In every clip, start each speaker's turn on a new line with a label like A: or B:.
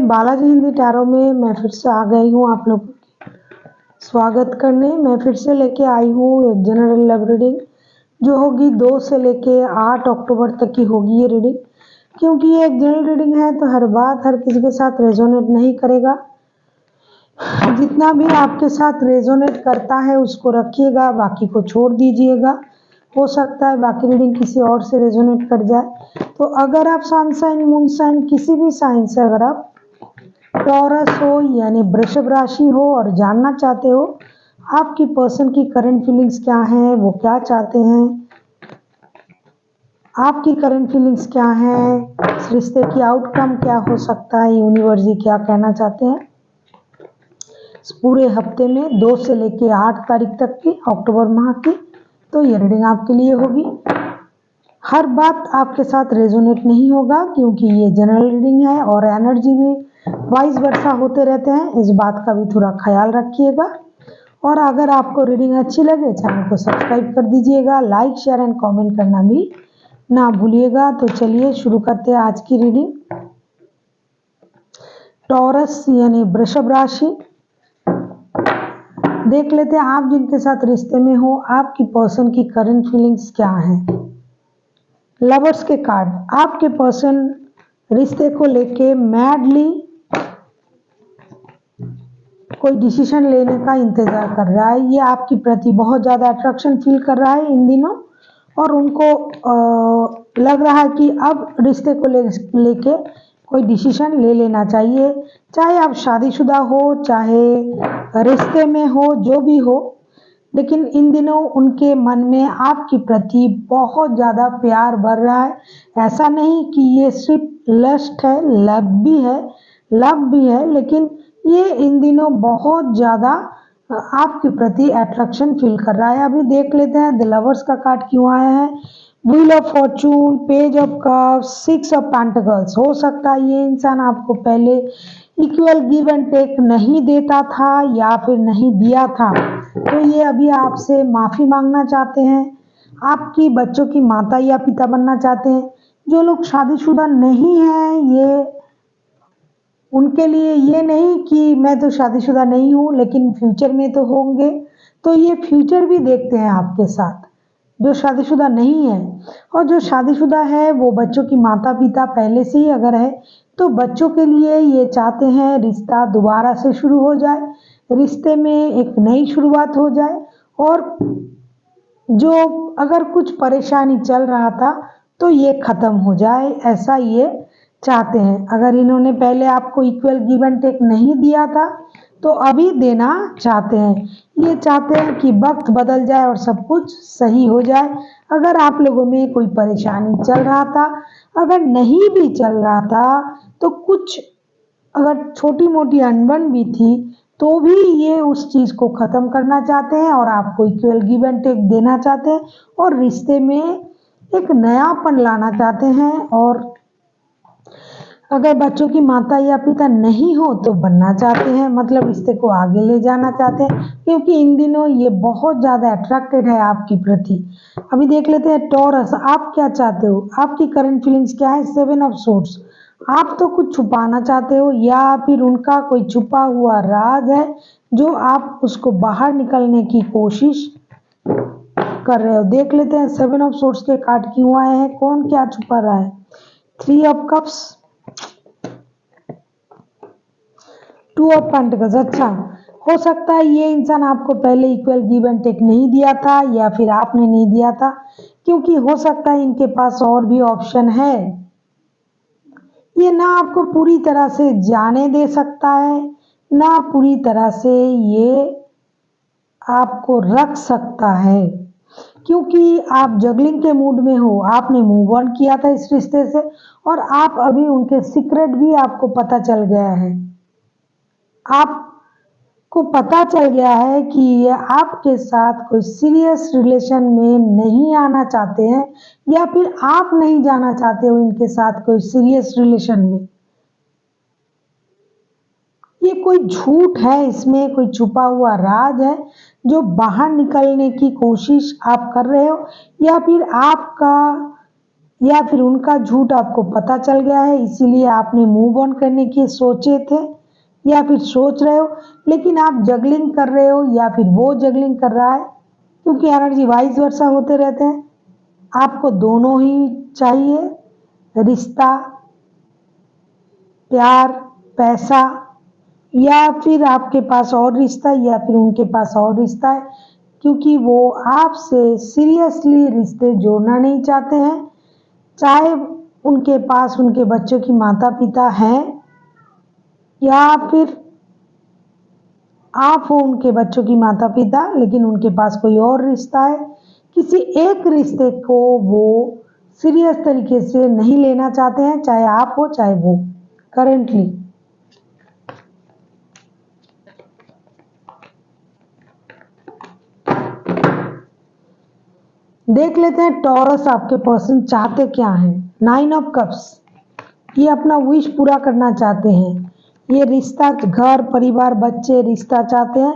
A: Balaji Hindi tarot में मैं फिर से आ गई हूँ आप लोगों की स्वागत करने। मैं फिर से लेके आई हूँ एक जनरल लव रीडिंग जो होगी 2 से लेके 8 अक्टूबर तक की होगी ये रीडिंग। क्योंकि ये एक जनरल रीडिंग है तो हर बात हर किसी के साथ रेजोनेट नहीं करेगा। जितना भी आपके साथ रेजोनेट करता है उसको रखिएगा, बाकी को छोड़ दीजिएगा। हो सकता है बाकी रीडिंग किसी और से रेजोनेट कर जाए। तो अगर आप सन साइन मून साइन किसी भी साइन से अगर आप टॉरस हो यानी वृषभ राशि हो और जानना चाहते हो आपकी पर्सन की करंट फीलिंग्स क्या हैं, वो क्या चाहते हैं, आपकी करंट फीलिंग्स क्या हैं, इस रिश्ते की आउटकम क्या हो सकता है, यूनिवर्स जी क्या कहना चाहते हैं इस पूरे हफ्ते में 2 से लेके 8 तारीख तक की अक्टूबर माह की। तो ये रीडिंग आपके लिए होगी। हर बात आपके साथ रेजोनेट नहीं होगा क्योंकि ये जनरल रीडिंग है और एनर्जी भी वाइस वर्सा होते रहते हैं, इस बात का भी थोड़ा ख्याल रखिएगा। और अगर आपको रीडिंग अच्छी लगे चैनल को सब्सक्राइब कर दीजिएगा, लाइक शेयर एंड कमेंट करना भी ना भूलिएगा। तो चलिए शुरू करते हैं आज की रीडिंग। टॉरस यानी वृषभ राशि, देख लेते हैं आप जिनके साथ रिश्ते में हो आपकी पर्सन की करंट फीलिंग्स क्या है। लवर्स के कार्ड, आपके पर्सन रिश्ते को लेके मैडली कोई डिसीजन लेने का इंतजार कर रहा है। ये आपकी प्रति बहुत ज़्यादा अट्रैक्शन फील कर रहा है इन दिनों और उनको लग रहा है कि अब रिश्ते को लेके कोई डिसीजन ले लेना चाहिए। चाहे आप शादीशुदा हो चाहे रिश्ते में हो, जो भी हो, लेकिन इन दिनों उनके मन में आपकी प्रति बहुत ज़्यादा प्यार बढ़ रहा है। ऐसा नहीं कि ये सिर्फ लस्ट है, लव भी है, लेकिन ये इन दिनों बहुत ज़्यादा आपके प्रति अट्रैक्शन फील कर रहा है। अभी देख लेते हैं द लवर्स का कार्ड क्यों आया है। Wheel of Fortune, page of cups, 6 of pentacles. हो सकता है ये इंसान आपको पहले इक्वल गिव एंड टेक नहीं देता था या फिर नहीं दिया था, तो ये अभी आपसे माफ़ी मांगना चाहते हैं। आपकी बच्चों की माता या पिता बनना चाहते हैं। जो लोग शादीशुदा नहीं हैं ये उनके लिए ये नहीं कि मैं तो शादीशुदा नहीं हूँ लेकिन फ्यूचर में तो होंगे, तो ये फ्यूचर भी देखते हैं आपके साथ जो शादीशुदा नहीं है। और जो शादीशुदा है वो बच्चों की माता पिता पहले से ही अगर है तो बच्चों के लिए ये चाहते हैं रिश्ता दोबारा से शुरू हो जाए, रिश्ते में एक नई शुरुआत हो जाए और जो अगर कुछ परेशानी चल रहा था तो ये ख़त्म हो जाए, ऐसा ये चाहते हैं। अगर इन्होंने पहले आपको इक्वल गिव एंड टेक नहीं दिया था तो अभी देना चाहते हैं। ये चाहते हैं कि वक्त बदल जाए और सब कुछ सही हो जाए। अगर आप लोगों में कोई परेशानी चल रहा था, अगर नहीं भी चल रहा था तो कुछ अगर छोटी मोटी अनबन भी थी तो भी ये उस चीज़ को ख़त्म करना चाहते हैं और आपको इक्वल गिव एंड टेक देना चाहते हैं और रिश्ते में एक नयापन लाना चाहते हैं। और अगर बच्चों की माता या पिता नहीं हो तो बनना चाहते हैं, मतलब रिश्ते को आगे ले जाना चाहते हैं क्योंकि इन दिनों ये बहुत ज़्यादा अट्रैक्टेड है आपकी प्रति। अभी देख लेते हैं टॉरस, आप क्या चाहते हो, आपकी करंट फीलिंग्स क्या है। 7 ऑफ सोर्ड्स, आप तो कुछ छुपाना चाहते हो या फिर उनका कोई छुपा हुआ राज है जो आप उसको बाहर निकलने की कोशिश कर रहे हो। देख लेते हैं 7 ऑफ सोर्ड्स के कार्ड क्यों आए हैं, कौन क्या छुपा रहा है। 3 ऑफ कप्स, 2 ऑफ पेंटिकल्स। अच्छा, हो सकता है ये इंसान आपको पहले इक्वल गिव एंड टेक नहीं दिया था या फिर आपने नहीं दिया था, क्योंकि हो सकता है इनके पास और भी ऑप्शन है। ये ना आपको पूरी तरह से जाने दे सकता है ना पूरी तरह से ये आपको रख सकता है, क्योंकि आप जगलिंग के मूड में हो। आपने मूव ऑन किया था इस रिश्ते से और आप अभी उनके सीक्रेट भी आपको पता चल गया है। आपको पता चल गया है कि ये आपके साथ कोई सीरियस रिलेशन में नहीं आना चाहते हैं या फिर आप नहीं जाना चाहते हो इनके साथ कोई सीरियस रिलेशन में। ये कोई झूठ है, इसमें कोई छुपा हुआ राज है जो बाहर निकलने की कोशिश आप कर रहे हो या फिर आपका या फिर उनका झूठ आपको पता चल गया है, इसीलिए आपने मूव ऑन करने की सोचे थे या फिर सोच रहे हो, लेकिन आप जगलिंग कर रहे हो या फिर वो जगलिंग कर रहा है, क्योंकि एनर्जी वाइस वर्सा होते रहते हैं। आपको दोनों ही चाहिए, रिश्ता, प्यार, पैसा, या फिर आपके पास और रिश्ता या फिर उनके पास और रिश्ता है, क्योंकि वो आपसे सीरियसली रिश्ते जोड़ना नहीं चाहते हैं। चाहे उनके पास उनके बच्चों की माता पिता हैं या फिर आप हो उनके बच्चों की माता पिता, लेकिन उनके पास कोई और रिश्ता है। किसी एक रिश्ते को वो सीरियस तरीके से नहीं लेना चाहते हैं, चाहे आप हो चाहे वो। करेंटली देख लेते हैं टॉरस आपके पर्सन चाहते क्या हैं। 9 ऑफ कप्स, ये अपना विश पूरा करना चाहते हैं। ये रिश्ता, घर, परिवार, बच्चे, रिश्ता चाहते हैं।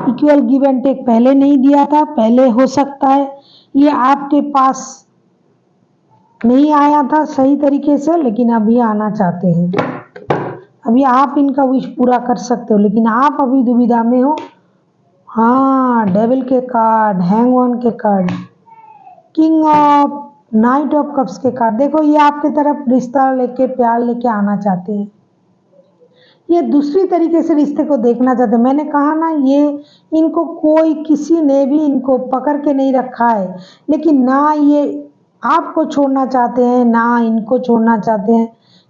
A: इक्वल गिव एंड टेक पहले नहीं दिया था, पहले हो सकता है ये आपके पास नहीं आया था सही तरीके से, लेकिन अभी आना चाहते हैं। अभी आप इनका विश पूरा कर सकते हो, लेकिन आप अभी दुविधा में हो। हाँ, डेविल के कार्ड, हैंगमैन के card, king of night of cups के कार्ड। देखो, ये आपकी तरफ रिश्ता लेके, प्यार लेके आना चाहते हैं। ये दूसरी तरीके से रिश्ते को देखना चाहते हैं। मैंने कहा ना, ये इनको कोई, किसी ने भी इनको पकड़ के नहीं रखा है, लेकिन ना ये आपको छोड़ना चाहते हैं ना इनको छोड़ना चाहते हैं।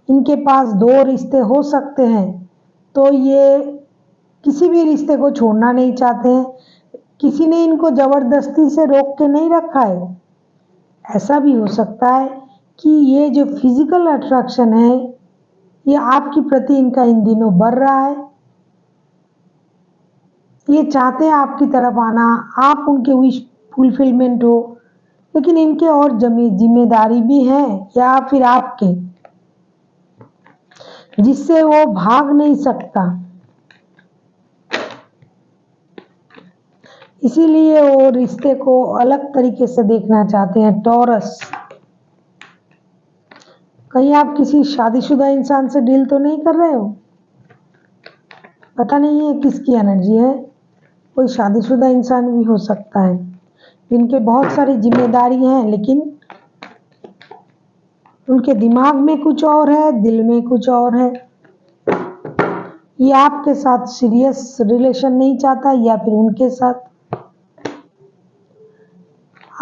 A: इनके पास 2 रिश्ते हो सकते हैं, तो ये किसी भी रिश्ते को छोड़ना नहीं चाहते हैं। किसी ने इनको जबरदस्ती से रोक के नहीं रखा है। ऐसा भी हो सकता है कि ये जो फिजिकल अट्रैक्शन है, ये आपके प्रति इनका इन दिनों बढ़ रहा है। ये चाहते हैं आपकी तरफ आना, आप उनके विश फुलफिलमेंट हो, लेकिन इनके और जिम्मेदारी भी है या फिर आपके, जिससे वो भाग नहीं सकता। इसीलिए वो रिश्ते को अलग तरीके से देखना चाहते हैं। टॉरस, कहीं आप किसी शादीशुदा इंसान से डील तो नहीं कर रहे हो? पता नहीं है किसकी एनर्जी है। कोई शादीशुदा इंसान भी हो सकता है, इनके बहुत सारी जिम्मेदारी हैं, लेकिन उनके दिमाग में कुछ और है, दिल में कुछ और है। ये आपके साथ सीरियस रिलेशन नहीं चाहता या फिर उनके साथ।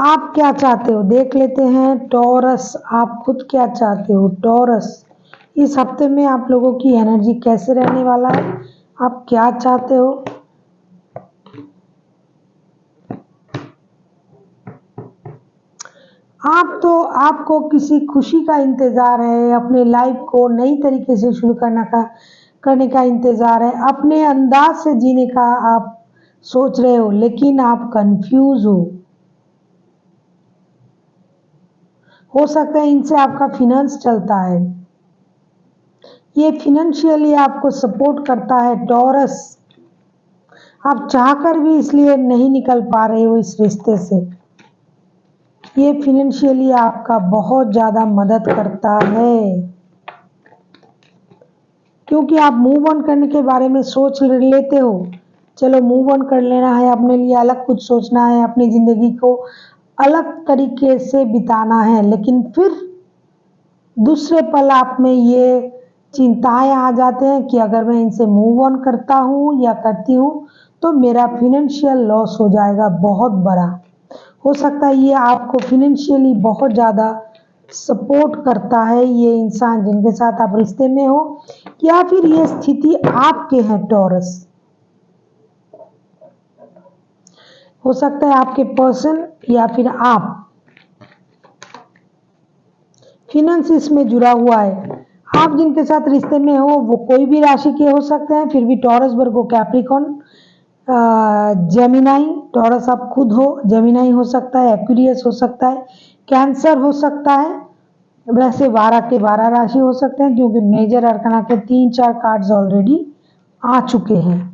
A: आप क्या चाहते हो देख लेते हैं। टॉरस, आप खुद क्या चाहते हो? टॉरस, इस हफ्ते में आप लोगों की एनर्जी कैसे रहने वाला है? आप क्या चाहते हो? आपको किसी खुशी का इंतजार है, अपने लाइफ को नई तरीके से शुरू करने का इंतजार है, अपने अंदाज से जीने का आप सोच रहे हो, लेकिन आप कंफ्यूज हो सकता है इनसे आपका फिनेंस चलता है, ये फिनेंशियली आपको सपोर्ट करता है। टॉरस, आप चाहकर भी इसलिए नहीं निकल पा रहे हो इस रिश्ते से। ये फिनेंशियली आपका बहुत ज्यादा मदद करता है, क्योंकि आप मूव ऑन करने के बारे में सोच लेते हो। चलो मूव ऑन कर लेना है, अपने लिए अलग कुछ सोचना है, अपनी जिंदगी को अलग तरीके से बिताना है, लेकिन फिर दूसरे पल आप में ये चिंताएं आ जाते हैं कि अगर मैं इनसे मूव ऑन करता हूँ या करती हूँ तो मेरा फिनेंशियल लॉस हो जाएगा बहुत बड़ा। हो सकता है ये आपको फिनेंशियली बहुत ज़्यादा सपोर्ट करता है, ये इंसान जिनके साथ आप रिश्ते में हो, या फिर ये स्थिति आपके हैं। टॉरस, हो सकता है आपके पर्सन या फिर आप फिनेंस इसमें जुड़ा हुआ है। आप जिनके साथ रिश्ते में हो वो कोई भी राशि के हो सकते हैं, फिर भी टॉरस, वर्गो, कैप्रिकॉन, जेमिनाई। टॉरस आप खुद हो, जेमिनाई हो सकता है, एक्वेरियस हो सकता है, कैंसर हो सकता है। वैसे 12 के 12 राशि हो सकते हैं, क्योंकि मेजर अरकाना के 3-4 कार्ड्स ऑलरेडी आ चुके हैं।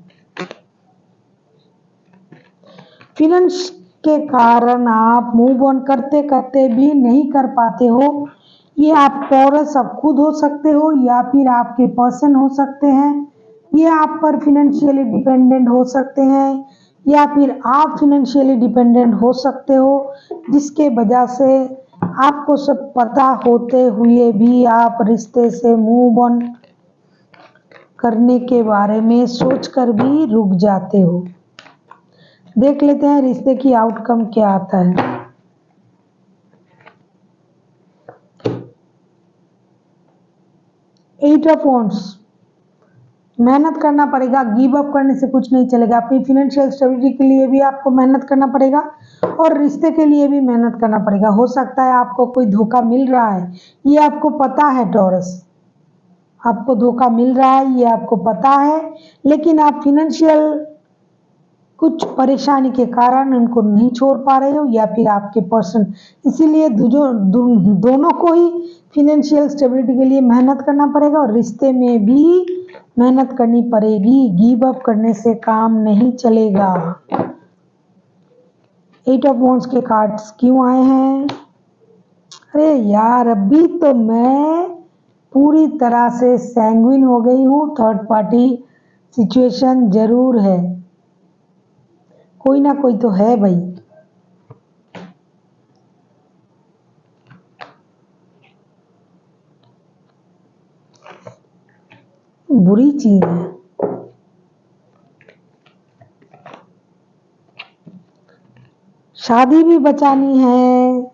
A: फिनेंस के कारण आप मूव ऑन करते करते भी नहीं कर पाते हो, ये आप टॉरस आप खुद हो सकते हो या फिर आपके पर्सन हो सकते हैं। ये आप पर फिनेंशियली डिपेंडेंट हो सकते हैं या फिर आप फिनेंशियली डिपेंडेंट हो सकते हो, जिसके वजह से आपको सब पता होते हुए भी आप रिश्ते से मूव ऑन करने के बारे में सोचकर भी रुक जाते हो। देख लेते हैं रिश्ते की आउटकम क्या आता है। एट ऑफ वॉन्ड्स, मेहनत करना पड़ेगा, गिव अप करने से कुछ नहीं चलेगा। अपनी फिनेंशियल स्टेबिलिटी के लिए भी आपको मेहनत करना पड़ेगा और रिश्ते के लिए भी मेहनत करना पड़ेगा। हो सकता है आपको कोई धोखा मिल रहा है, ये आपको पता है टॉरस, आपको धोखा मिल रहा है ये आपको पता है, लेकिन आप फिनेंशियल कुछ परेशानी के कारण उनको नहीं छोड़ पा रहे हो या फिर आपके पर्सन, इसीलिए दोनों को ही फिनेंशियल स्टेबिलिटी के लिए मेहनत करना पड़ेगा और रिश्ते में भी मेहनत करनी पड़ेगी। गिव अप करने से काम नहीं चलेगा। एट ऑफ वॉन्ड्स के कार्ड्स क्यों आए हैं? अरे यार, अभी तो मैं पूरी तरह से सैंग्विन हो गई हूँ। थर्ड पार्टी सिचुएशन जरूर है, कोई ना कोई तो है भाई। बुरी चीज है। शादी भी बचानी है,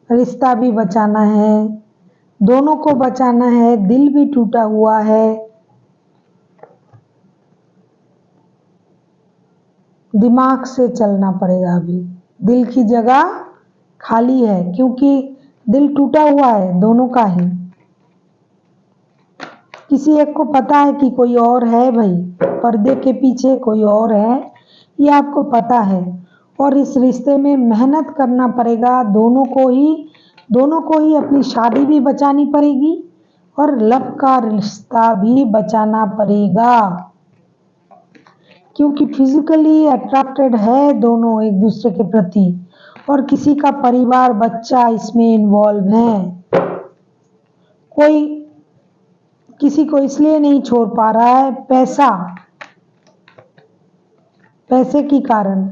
A: रिश्ता भी बचाना है, दोनों को बचाना है, दिल भी टूटा हुआ है। दिमाग से चलना पड़ेगा। अभी दिल की जगह खाली है क्योंकि दिल टूटा हुआ है दोनों का ही। किसी एक को पता है कि कोई और है भाई, पर्दे के पीछे कोई और है, ये आपको पता है। और इस रिश्ते में मेहनत करना पड़ेगा दोनों को ही अपनी शादी भी बचानी पड़ेगी और लव का रिश्ता भी बचाना पड़ेगा, क्योंकि फिजिकली अट्रैक्टेड है दोनों एक दूसरे के प्रति और किसी का परिवार बच्चा इसमें इन्वॉल्व है। कोई किसी को इसलिए नहीं छोड़ पा रहा है, पैसे के कारण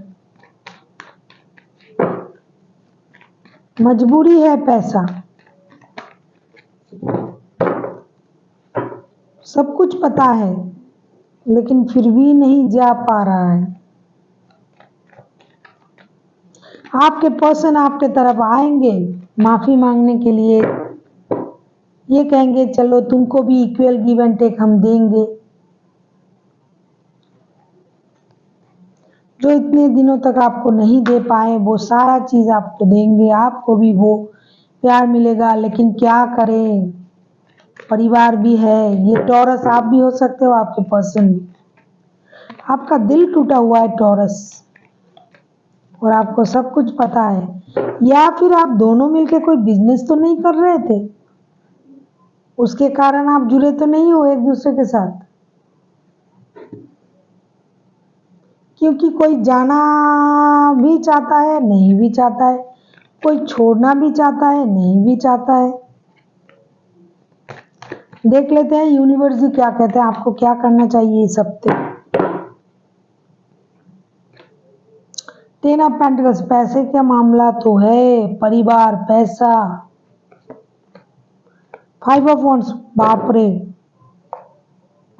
A: मजबूरी है। पैसा सब कुछ पता है लेकिन फिर भी नहीं जा पा रहा है। आपके पर्सन आपके तरफ आएंगे माफी मांगने के लिए, ये कहेंगे चलो तुमको भी इक्वल गिव एंड टेक हम देंगे। जो इतने दिनों तक आपको नहीं दे पाए वो सारा चीज आपको देंगे, आपको भी वो प्यार मिलेगा। लेकिन क्या करें, परिवार भी है। ये टॉरस आप भी हो सकते हो, आपके पर्सन भी। आपका दिल टूटा हुआ है टॉरस और आपको सब कुछ पता है। या फिर आप दोनों मिलकर कोई बिजनेस तो नहीं कर रहे थे, उसके कारण आप जुड़े तो नहीं हो एक दूसरे के साथ। क्योंकि कोई जाना भी चाहता है नहीं भी चाहता है, कोई छोड़ना भी चाहता है नहीं भी चाहता है। देख लेते हैं यूनिवर्स जी क्या कहते हैं, आपको क्या करना चाहिए इस हफ्ते। टेन ऑफ पेंटिकल्स, पैसे का मामला तो है, परिवार, पैसा। फाइव ऑफ वॉन्ड्स, बाप रे।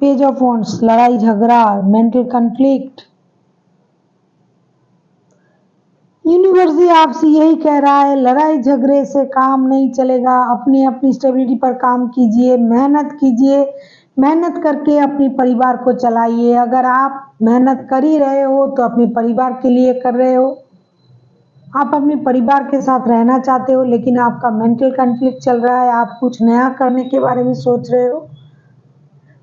A: पेज ऑफ वॉन्ड्स, लड़ाई झगड़ा, मेंटल कॉन्फ्लिक्ट। यूनिवर्स भी आपसे यही कह रहा है, लड़ाई झगड़े से काम नहीं चलेगा। अपनी अपनी स्टेबिलिटी पर काम कीजिए, मेहनत कीजिए, मेहनत करके अपने परिवार को चलाइए। अगर आप मेहनत कर ही रहे हो तो अपने परिवार के लिए कर रहे हो। आप अपने परिवार के साथ रहना चाहते हो लेकिन आपका मेंटल कॉन्फ्लिक्ट चल रहा है, आप कुछ नया करने के बारे में सोच रहे हो।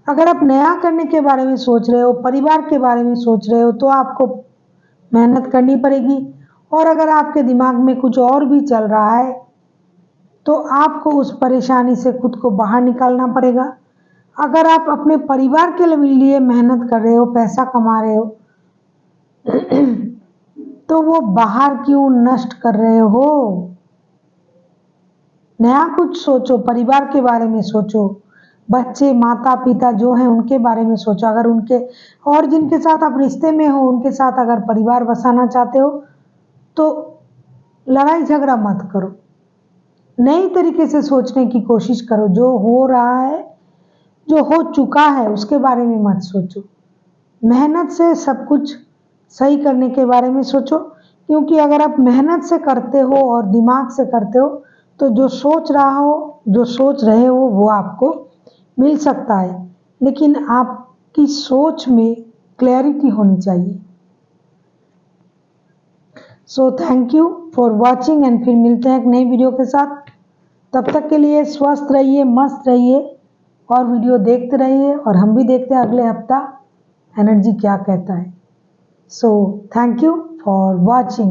A: अगर आप नया करने के बारे में सोच रहे हो, परिवार के बारे में सोच रहे हो, तो आपको मेहनत करनी पड़ेगी। और अगर आपके दिमाग में कुछ और भी चल रहा है तो आपको उस परेशानी से खुद को बाहर निकालना पड़ेगा। अगर आप अपने परिवार के लिए मेहनत कर रहे हो, पैसा कमा रहे हो, तो वो बाहर क्यों नष्ट कर रहे हो। नया कुछ सोचो, परिवार के बारे में सोचो, बच्चे, माता पिता जो हैं उनके बारे में सोचो। अगर उनके और जिनके साथ आप रिश्ते में हो उनके साथ अगर परिवार बसाना चाहते हो तो लड़ाई झगड़ा मत करो, नई तरीके से सोचने की कोशिश करो। जो हो रहा है, जो हो चुका है उसके बारे में मत सोचो, मेहनत से सब कुछ सही करने के बारे में सोचो। क्योंकि अगर आप मेहनत से करते हो और दिमाग से करते हो तो जो सोच रहा हो, जो सोच रहे हो वो आपको मिल सकता है, लेकिन आपकी सोच में क्लैरिटी होनी चाहिए। So thank you for watching and फिर मिलते हैं एक नई वीडियो के साथ। तब तक के लिए स्वस्थ रहिए, मस्त रहिए और वीडियो देखते रहिए, और हम भी देखते हैं अगले हफ्ता एनर्जी क्या कहता है। So thank you for watching.